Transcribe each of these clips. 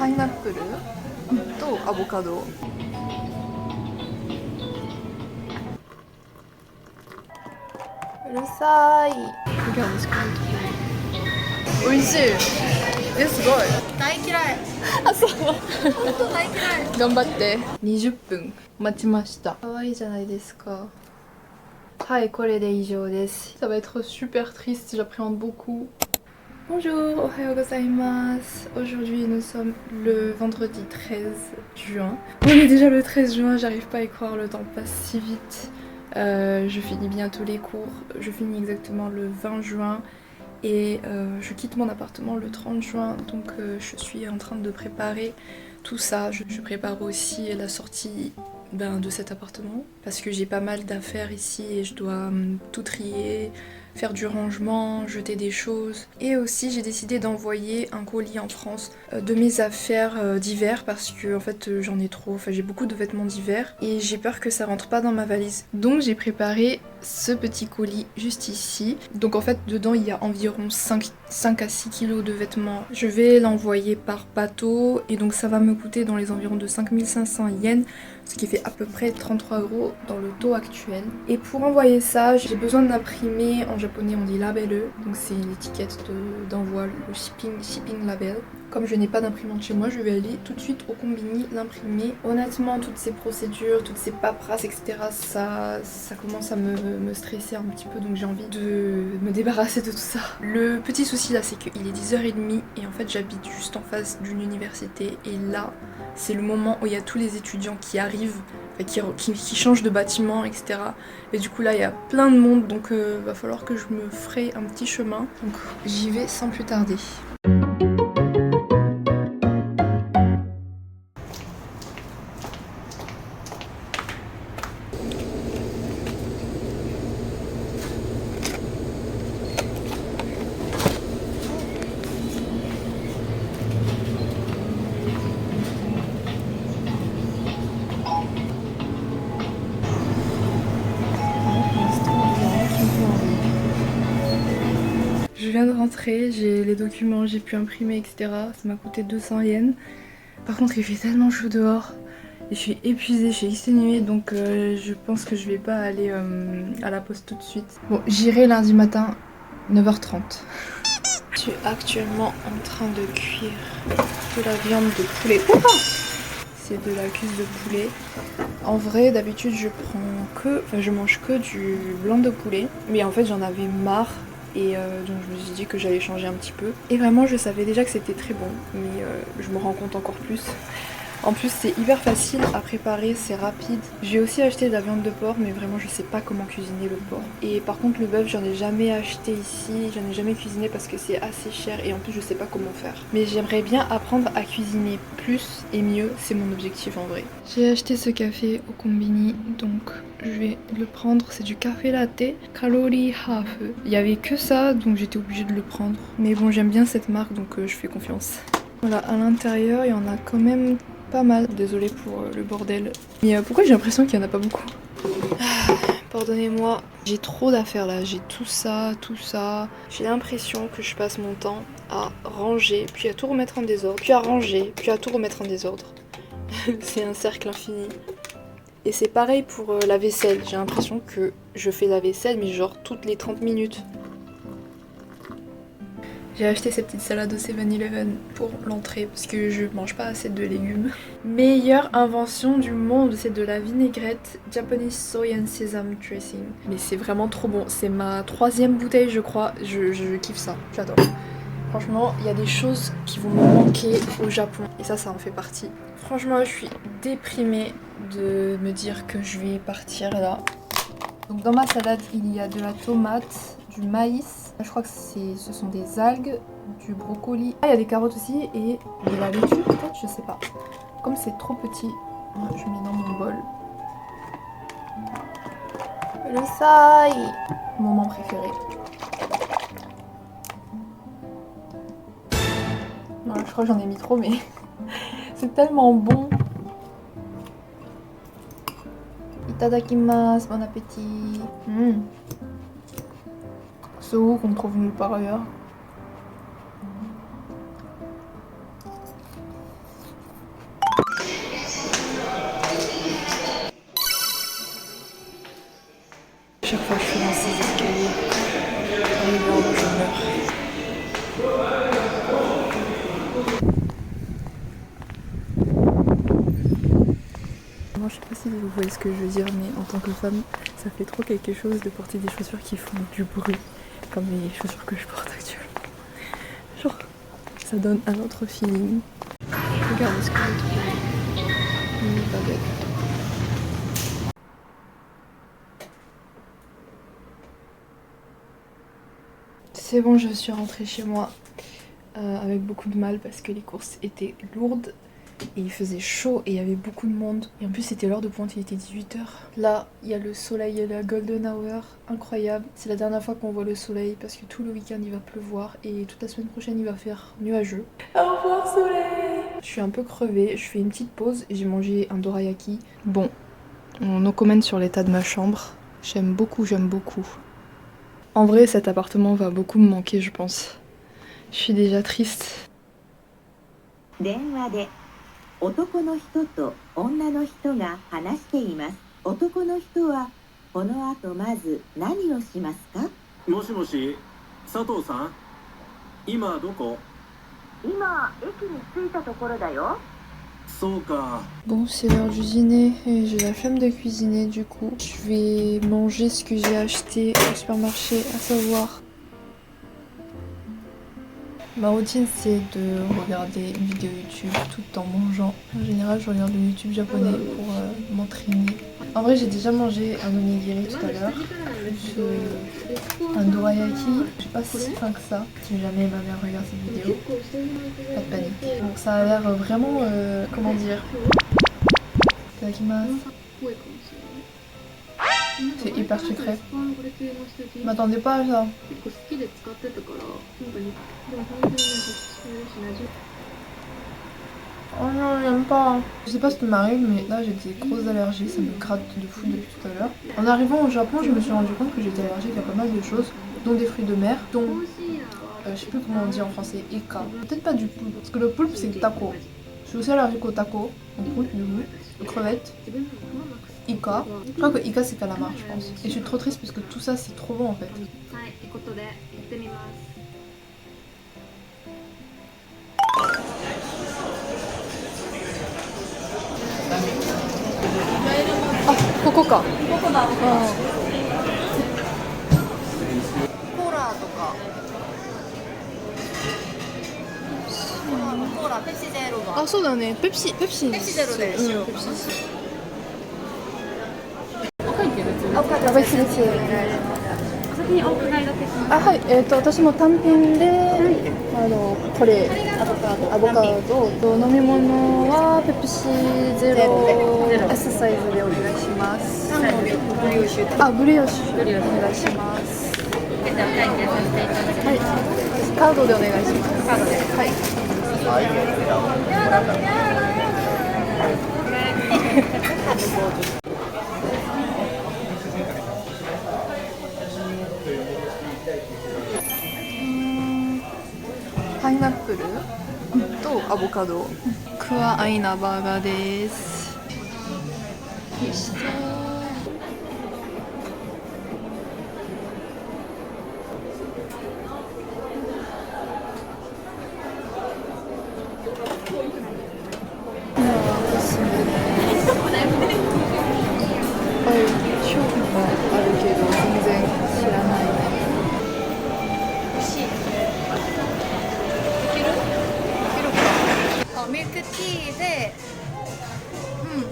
パイナップルとアボカド。うるさい。美味しい。え、すごい。大嫌い。あ、そう。本当大嫌い。頑張って。20分待ちました。可愛いじゃないですか。はい、これで以上です。Ça va être super triste, j'appréhende beaucoup. Bonjour, ohayou gozaimasu. Aujourd'hui nous sommes le vendredi 13 juin. On est déjà le 13 juin, j'arrive pas à y croire, le temps passe si vite. Je finis bientôt les cours, je finis exactement le 20 juin et je quitte mon appartement le 30 juin, donc je suis en train de préparer tout ça. Je prépare aussi la sortie de cet appartement parce que j'ai pas mal d'affaires ici et je dois tout trier, faire du rangement, jeter des choses. Et aussi j'ai décidé d'envoyer un colis en France de mes affaires d'hiver parce que en fait j'en ai trop, enfin j'ai beaucoup de vêtements d'hiver et j'ai peur que ça rentre pas dans ma valise. Donc j'ai préparé ce petit colis juste ici. Donc en fait dedans il y a environ 5 à 6 kilos de vêtements. Je vais l'envoyer par bateau et donc ça va me coûter dans les environs de 5500 yens, ce qui fait à peu près 33 € dans le taux actuel. Et pour envoyer ça, j'ai besoin d'imprimer, en japonais on dit label, donc c'est l'étiquette d'envoi, le shipping label. Comme je n'ai pas d'imprimante chez moi, je vais aller tout de suite au combini l'imprimer. Honnêtement, toutes ces procédures, toutes ces paperasses, etc., ça commence à me stresser un petit peu, donc j'ai envie de me débarrasser de tout ça. Le petit souci là, c'est qu'il est 10h30 et en fait j'habite juste en face d'une université et là, c'est le moment où il y a tous les étudiants qui arrivent, qui changent de bâtiment, etc. Et du coup là, il y a plein de monde, donc va falloir que je me fraye un petit chemin. Donc j'y vais sans plus tarder. Je viens de rentrer, j'ai les documents, j'ai pu imprimer, etc. Ça m'a coûté 200 yens. Par contre, il fait tellement chaud dehors. Et je suis épuisée, je suis exténuée, donc je pense que je vais pas aller à la poste tout de suite. Bon, j'irai lundi matin, 9h30. Je suis actuellement en train de cuire de la viande de poulet. C'est de la cuisse de poulet. En vrai, d'habitude, je mange que du blanc de poulet. Mais en fait, j'en avais marre. Et donc je me suis dit que j'allais changer un petit peu. Et vraiment je savais déjà que c'était très bon, mais je me rends compte encore plus. En plus c'est hyper facile à préparer, c'est rapide. J'ai aussi acheté de la viande de porc, mais vraiment je sais pas comment cuisiner le porc. Et par contre le bœuf j'en ai jamais acheté ici, j'en ai jamais cuisiné parce que c'est assez cher et en plus je sais pas comment faire. Mais j'aimerais bien apprendre à cuisiner plus et mieux, c'est mon objectif en vrai. J'ai acheté ce café au combini, donc je vais le prendre, c'est du café latte, calorie half. Il y avait que ça, donc j'étais obligée de le prendre. Mais bon, j'aime bien cette marque, donc je fais confiance. Voilà, à l'intérieur, il y en a quand même pas mal. Désolée pour le bordel. Mais pourquoi j'ai l'impression qu'il y en a pas beaucoup? Pardonnez-moi, j'ai trop d'affaires là, j'ai tout ça, tout ça. J'ai l'impression que je passe mon temps à ranger, puis à tout remettre en désordre, puis à ranger, puis à tout remettre en désordre. C'est un cercle infini. Et c'est pareil pour la vaisselle, j'ai l'impression que je fais la vaisselle mais genre toutes les 30 minutes. J'ai acheté ces petites salades au 7-Eleven pour l'entrée parce que je mange pas assez de légumes. Meilleure invention du monde, c'est de la vinaigrette Japanese Soy and Sesame Dressing. Mais c'est vraiment trop bon, c'est ma 3e bouteille je crois, je kiffe ça, j'adore. Franchement, il y a des choses qui vont me manquer au Japon et ça en fait partie. Franchement, je suis déprimée de me dire que je vais partir là. Donc dans ma salade, il y a de la tomate, du maïs, je crois que ce sont des algues, du brocoli. Ah, il y a des carottes aussi et de la laitue peut-être, je sais pas. Comme c'est trop petit, je mets dans mon bol. Le sai, moment préféré. Non, je crois que j'en ai mis trop, mais c'est tellement bon. Itadakimasu, bon appétit. Ce goût qu'on trouve nulle part ailleurs. vraiment, je sais pas si vous voyez ce que je veux dire, mais en tant que femme, ça fait trop quelque chose de porter des chaussures qui font du bruit, comme les chaussures que je porte actuellement. Genre, ça donne un autre feeling. Regardez ce que j'ai trouvé. Mini baguette. C'est bon, je suis rentrée chez moi avec beaucoup de mal parce que les courses étaient lourdes et il faisait chaud et il y avait beaucoup de monde. Et en plus c'était l'heure de pointe, il était 18 h. Là, il y a le soleil et la golden hour, incroyable. C'est la dernière fois qu'on voit le soleil parce que tout le week-end il va pleuvoir et toute la semaine prochaine il va faire nuageux. Au revoir soleil. Je suis un peu crevée, je fais une petite pause et j'ai mangé un dorayaki. Bon, on commente sur l'état de ma chambre. J'aime beaucoup, j'aime beaucoup. En vrai, cet appartement va beaucoup me manquer, je pense. Je suis déjà triste. 電話で男の人と女の人が話しています。男の人はこの後まず何をしますか？もしもし、佐藤さん、今どこ？今駅に着いたところだよ。そうか。 Bon, c'est l'heure du dîner et j'ai la flemme de cuisiner du coup. Je vais manger ce que j'ai acheté au supermarché, à savoir... Ma routine c'est de regarder une vidéo YouTube tout en mangeant. En général je regarde le YouTube japonais pour m'entraîner. En vrai j'ai déjà mangé un onigiri tout à l'heure, plus un dorayaki. Je sais pas si fin que ça, si jamais ma mère regarde cette vidéo. Pas de panique. Donc ça a l'air vraiment, comment dire... Itadakimasu. C'est hyper sucré. Je m'attendais pas à ça. Oh non, j'aime pas. Je sais pas ce qui m'arrive, mais là j'ai des grosses allergies, ça me gratte de fou depuis tout à l'heure. En arrivant au Japon, je me suis rendu compte que j'étais allergique à pas mal de choses, dont des fruits de mer, dont... je sais plus comment on dit en français, ika. Peut-être pas du poulpe, parce que le poulpe c'est taco. Je suis aussi allergique au taco, au poulpe du coup, aux crevettes. Ika. Je crois que Ika c'est calamar je pense. Et je suis trop triste parce que tout ça c'est trop bon en fait. Ah, Cocoか。コーラとかコーラペプシゼロがあ、そうだね。ペプシペプシゼロでしよう。ペプシ。赤やばいすぎて。お先にお伺いだけします。あ、はい。私も単品で、これアボカドアボカドと飲み物はペプシゼロ S サイズでお願いします。ブリオッシュあ、ブリオッシュお願いします。ではお会計させていただきます。はい。カードでお願いします。カードではい。パイナップルとアボカド。クワアイナバーガーです。よいしょ。商品があるけど全然知らない。美味しい。いける？いけるか。あ、ミルクティーで、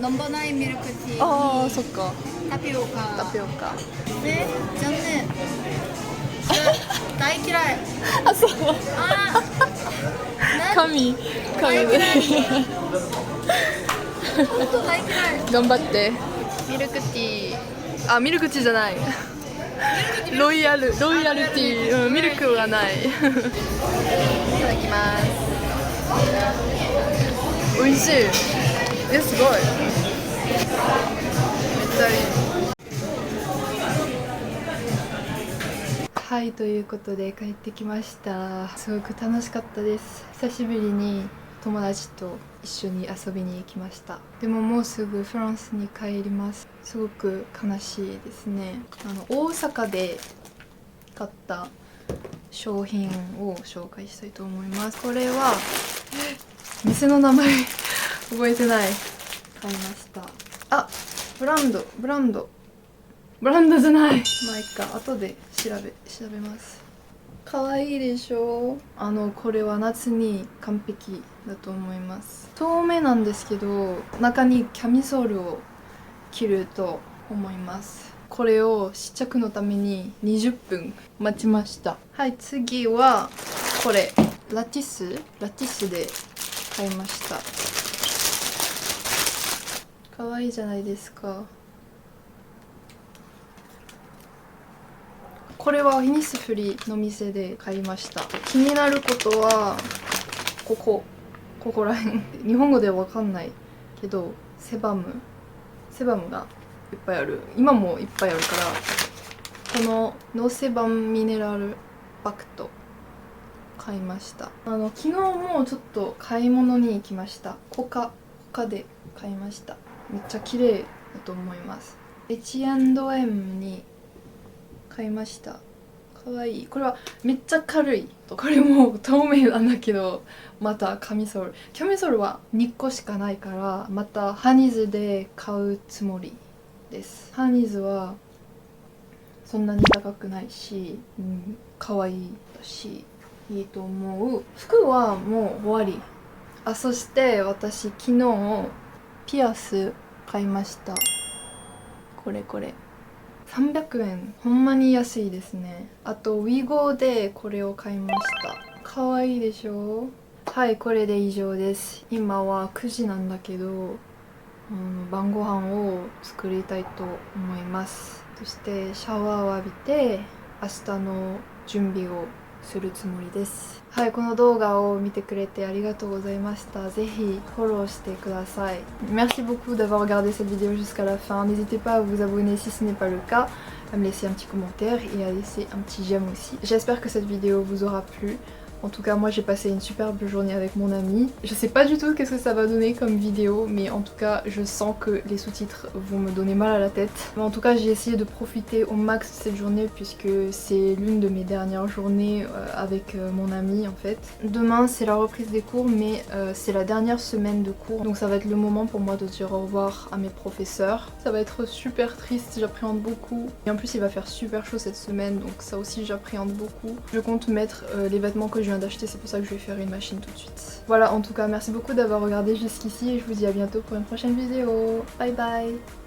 飲まないミルクティーにああ、そっか。タピオカ。タピオカ。ね、残念。大嫌い。あ、そう。あー。神で。本当大嫌い。頑張って。ミルクティー。あ、ミルクティーじゃない。ロイヤルティー。ミルクがない。いただきます。美味しい。すごい。めっちゃいい。はい、ということで帰ってきました。すごく楽しかったです。久しぶりに友達と一緒に遊びに行きました。でももうすぐフランスに帰ります。すごく悲しいですね。大阪で買った商品を紹介したいと思います。これは、店の名前覚えてない。買いました。あ、ブランドじゃない。まあいっか、後で調べます。可愛いでしょ。これは夏に完璧だと思います。透明なんですけど、中にキャミソールを着ると思います。これを試着のために20分待ちました。はい、次はこれラティスで買いました。可愛いじゃないですか。これはイニスフリの店で買いました。気になることはここら辺日本語ではわかんないけどセバムがいっぱいある。今もいっぱいあるから、このノーセバムミネラルバクト買いました。昨日もちょっと買い物に行きました。コカで買いました。めっちゃ綺麗だと思います。H&M に買いました。かわいい。これはめっちゃ軽い。これも透明なんだけど、またキャミソールは2個しかないから、またハニーズで買うつもりです。ハニーズはそんなに高くないし、かわいいしいいと思う。服はもう終わり。そして私昨日ピアス買いました。これ300円、ほんまに安いですね。あとウィゴでこれを買いました。かわいいでしょ。はい、これで以上です。今は9時なんだけど、晩ご飯を作りたいと思います。そしてシャワーを浴びて明日の準備をするつもりです。はい、この動画を見てくれてありがとうございました。ぜひフォローしてください。Merci beaucoup d'avoir regardé cette vidéo jusqu'à la fin. N'hésitez pas à vous abonner si ce n'est pas le cas, à me laisser un petit commentaire et à laisser un petit j'aime aussi. J'espère que cette vidéo vous aura plu. En tout cas, moi j'ai passé une superbe journée avec mon ami. Je sais pas du tout qu'est-ce que ça va donner comme vidéo, mais en tout cas, je sens que les sous-titres vont me donner mal à la tête. Mais en tout cas, j'ai essayé de profiter au max de cette journée puisque c'est l'une de mes dernières journées avec mon ami en fait. Demain, c'est la reprise des cours, mais c'est la dernière semaine de cours. Donc ça va être le moment pour moi de dire au revoir à mes professeurs. Ça va être super triste, j'appréhende beaucoup. Et en plus, il va faire super chaud cette semaine, donc ça aussi j'appréhende beaucoup. Je compte mettre les vêtements que je viens d'acheter, c'est pour ça que je vais faire une machine tout de suite. Voilà, en tout cas merci beaucoup d'avoir regardé jusqu'ici et je vous dis à bientôt pour une prochaine vidéo. Bye bye.